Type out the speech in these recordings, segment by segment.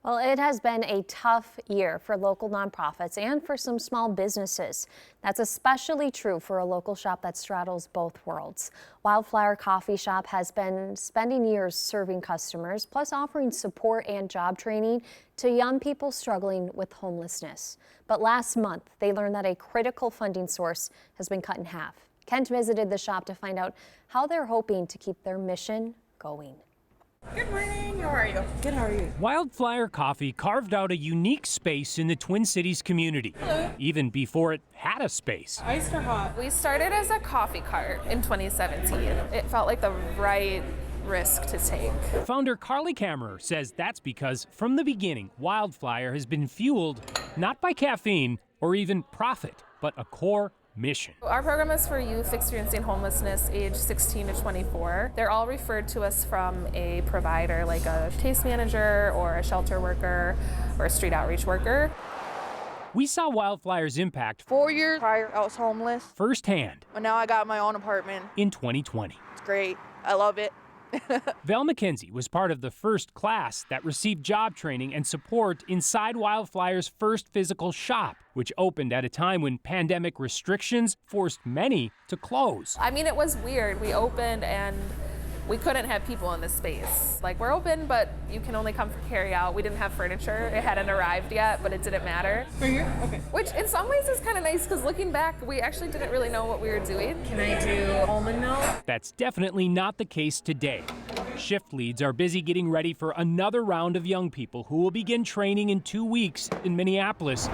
Well, it has been a tough year for local nonprofits and for some small businesses. That's especially true for a local shop that straddles both worlds. Wildflower Coffee Shop has been spending years serving customers, plus offering support and job training to young people struggling with homelessness. But last month, they learned that a critical funding source has been cut in half. Kent visited the shop to find out how they're hoping to keep their mission going. Good morning, how are you? Good, how are you? Wildflower Coffee carved out a unique space in the Twin Cities community, even before it had a space. Iced or hot? We started as a coffee cart in 2017. It felt like the right risk to take. Founder Carly Kammerer says that's because from the beginning, Wildflower has been fueled not by caffeine or even profit, but a core mission. Our program is for youth experiencing homelessness age 16 to 24. They're all referred to us from a provider like a case manager or a shelter worker or a street outreach worker. We saw Wildflower's impact 4 years prior, I was homeless, firsthand but now I got my own apartment. in 2020. It's great. I love it. Val McKenzie was part of the first class that received job training and support inside Wildflower's first physical shop, which opened at a time when pandemic restrictions forced many to close. I mean, it was weird. We opened and we couldn't have people in the space. Like, we're open, but you can only come for carry out. We didn't have furniture. It hadn't arrived yet, but it didn't matter. Right here? Okay. Which in some ways is kind of nice because looking back, we actually didn't really know what we were doing. Can I do almond milk? That's definitely not the case today. Shift leads are busy getting ready for another round of young people who will begin training in 2 weeks in Minneapolis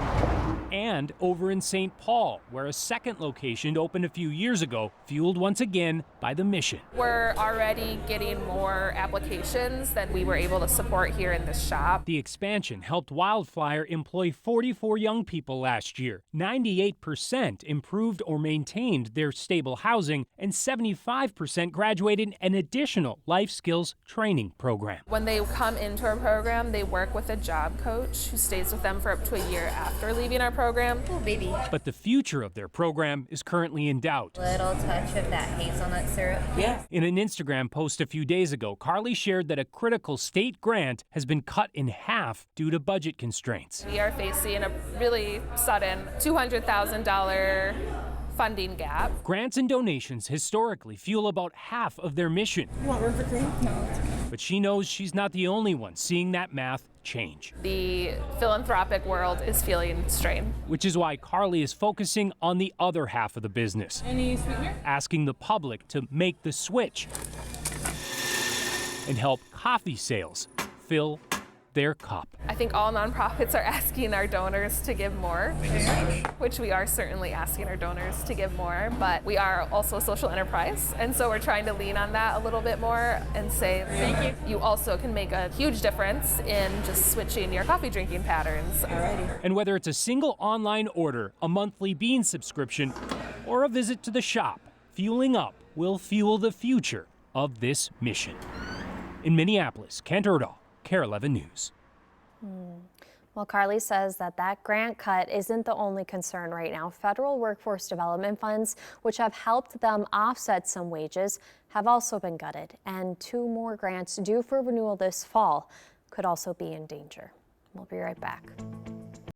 and over in St. Paul, where a second location opened a few years ago, fueled once again by the mission. We're already getting more applications than we were able to support here in this shop. The expansion helped Wildflower employ 44 young people last year. 98% improved or maintained their stable housing, and 75% graduated an additional life skills training program. When they come into our program, they work with a job coach who stays with them for up to a year after leaving our program. Oh, baby. But the future of their program is currently in doubt. Little touch of that hazelnut syrup. Yeah. In an Instagram post a few days ago, Carly shared that a critical state grant has been cut in half due to budget constraints. We are facing a really sudden $200,000 funding gap. Grants and donations historically fuel about half of their mission. You want room for cream? No, it's okay. But she knows she's not the only one seeing that math change. The philanthropic world is feeling strain. Which is why Carly is focusing on the other half of the business, Any sweetener? asking the public to make the switch and help coffee sales fill their cup. I think all nonprofits are asking our donors to give more, which we are certainly asking our donors to give more, but we are also a social enterprise, and so we're trying to lean on that a little bit more and say, thank you also can make a huge difference in just switching your coffee drinking patterns. Alrighty. And whether it's a single online order, a monthly bean subscription, or a visit to the shop, Fueling Up will fuel the future of this mission. In Minneapolis, Kent Erdahl, KARE 11 News. Well, Carly says that grant cut isn't the only concern right now. Federal workforce development funds, which have helped them offset some wages, have also been gutted. And 2 more grants due for renewal this fall could also be in danger. We'll be right back.